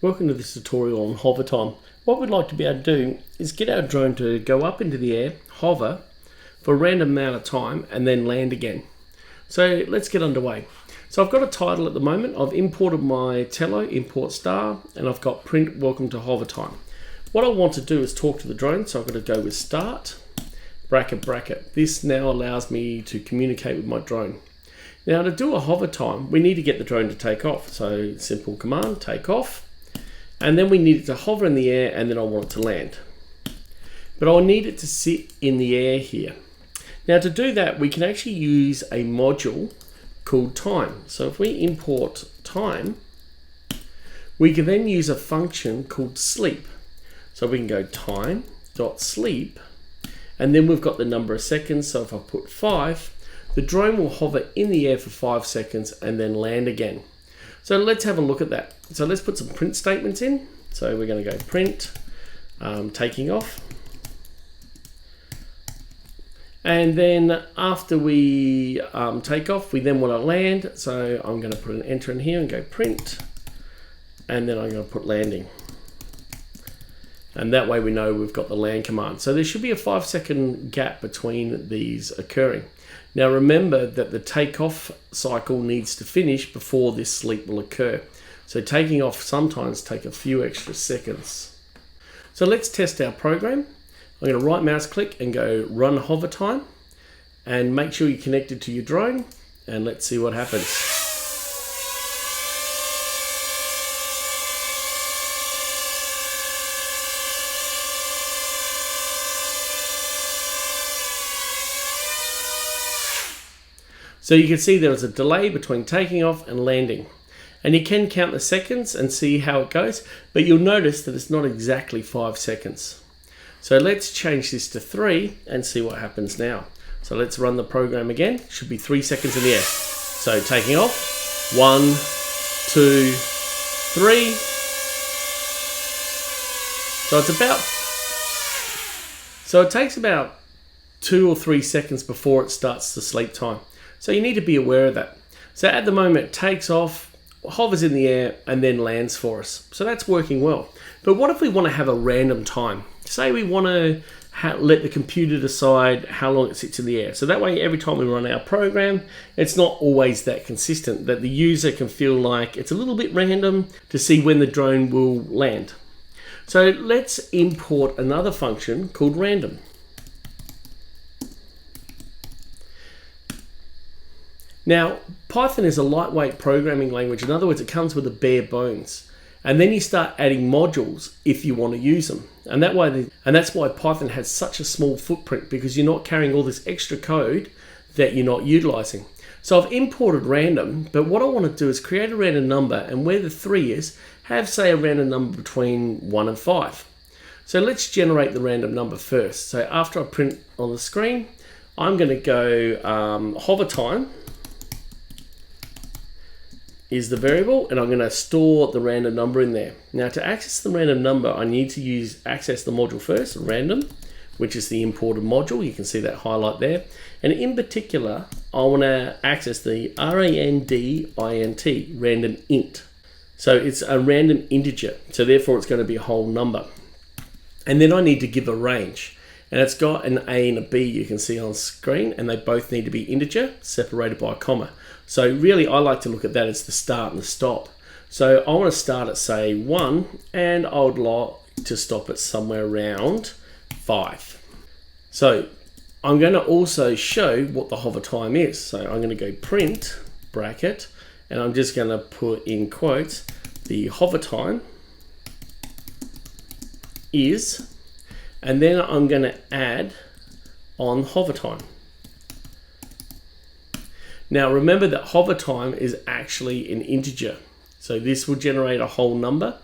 Welcome to this tutorial on hover time. What we'd like to be able to do is get our drone to go up into the air, hover for a random amount of time and then land again. So let's get underway. So I've got a title at the moment. I've imported my Tello import star and I've got print welcome to hover time. What I want to do is talk to the drone, so I've got to go with start, bracket. This now allows me to communicate with my drone. Now to do a hover time, we need to get the drone to take off. So simple command, take off. And then we need it to hover in the air, and then I want it to land. But I need it to sit in the air here. Now to do that, we can actually use a module called time. So if we import time, we can then use a function called sleep. So we can go time.sleep, and then we've got the number of seconds. So if I put 5, the drone will hover in the air for 5 seconds and then land again. So let's have a look at that. So let's put some print statements in. So we're going to go print, taking off. And then after we take off, we then want to land. So I'm going to put an enter in here and go print. And then I'm going to put landing. And that way we know we've got the land command. So there should be a 5-second gap between these occurring. Now remember that the takeoff cycle needs to finish before this sleep will occur. So taking off sometimes take a few extra seconds. So let's test our program. I'm going to right mouse click and go run hover time, and make sure you're connected to your drone, and let's see what happens. So you can see there is a delay between taking off and landing. And you can count the seconds and see how it goes, but you'll notice that it's not exactly 5 seconds. So let's change this to 3 and see what happens now. So let's run the program again. It should be 3 seconds in the air. So taking off, 1, 2, 3. So it takes about 2 or 3 seconds before it starts the sleep time. So you need to be aware of that. So at the moment it takes off, hovers in the air, and then lands for us. So that's working well. But what if we want to have a random time? Say we want to let the computer decide how long it sits in the air. So that way every time we run our program, it's not always that consistent, that the user can feel like it's a little bit random to see when the drone will land. So let's import another function called random. Now, Python is a lightweight programming language. In other words, it comes with the bare bones. And then you start adding modules if you want to use them. And that's why Python has such a small footprint, because you're not carrying all this extra code that you're not utilizing. So I've imported random, but what I want to do is create a random number, and where the 3 is, have, say, a random number between 1 and 5. So let's generate the random number first. So after I print on the screen, I'm going to go hover time is the variable, and I'm going to store the random number in there. Now to access the random number, I need to access the module first, random, which is the imported module. You can see that highlight there. And in particular, I want to access the randint, random int. So it's a random integer, so therefore it's going to be a whole number. And then I need to give a range. And it's got an A and a B, you can see on screen, and they both need to be integer, separated by a comma. So really, I like to look at that as the start and the stop. So I want to start at, say, 1, and I would like to stop at somewhere around 5. So I'm going to also show what the hover time is. So I'm going to go print, bracket, and I'm just going to put in quotes, the hover time is, and then I'm going to add on hover time. Now remember that hover time is actually an integer. So this will generate a whole number.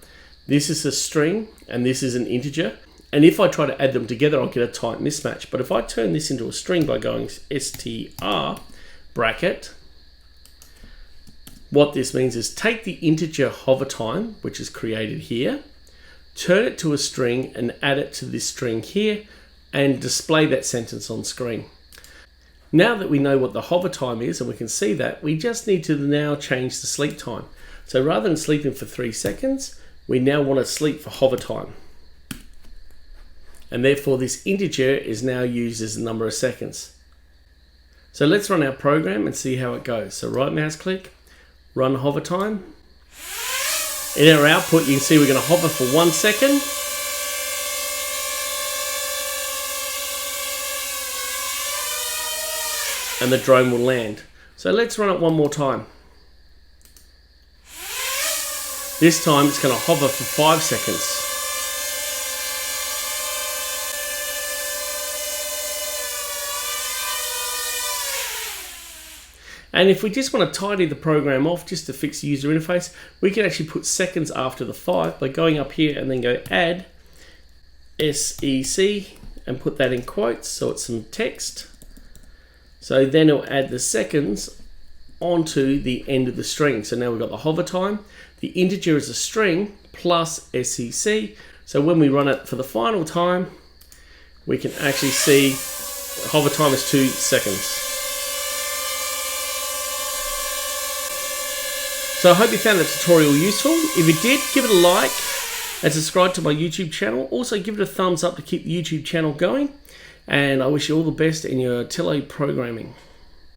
This is a string and this is an integer. And if I try to add them together, I'll get a type mismatch. But if I turn this into a string by going str bracket, what this means is take the integer hover time, which is created here, turn it to a string and add it to this string here, and display that sentence on screen. Now that we know what the hover time is and we can see that, we just need to now change the sleep time. So rather than sleeping for 3 seconds, we now want to sleep for hover time. And therefore this integer is now used as the number of seconds. So let's run our program and see how it goes. So right mouse click, run hover time. In our output you can see we're going to hover for 1 second. And the drone will land. So let's run it one more time. This time it's going to hover for 5 seconds. And if we just want to tidy the program off just to fix the user interface, we can actually put seconds after the 5 by going up here and then go add SEC and put that in quotes so it's some text. So then it'll add the seconds onto the end of the string. So now we've got the hover time. The integer is a string plus SEC. So when we run it for the final time, we can actually see hover time is 2 seconds. So I hope you found that tutorial useful. If you did, give it a like and subscribe to my YouTube channel. Also give it a thumbs up to keep the YouTube channel going. And I wish you all the best in your Tello programming.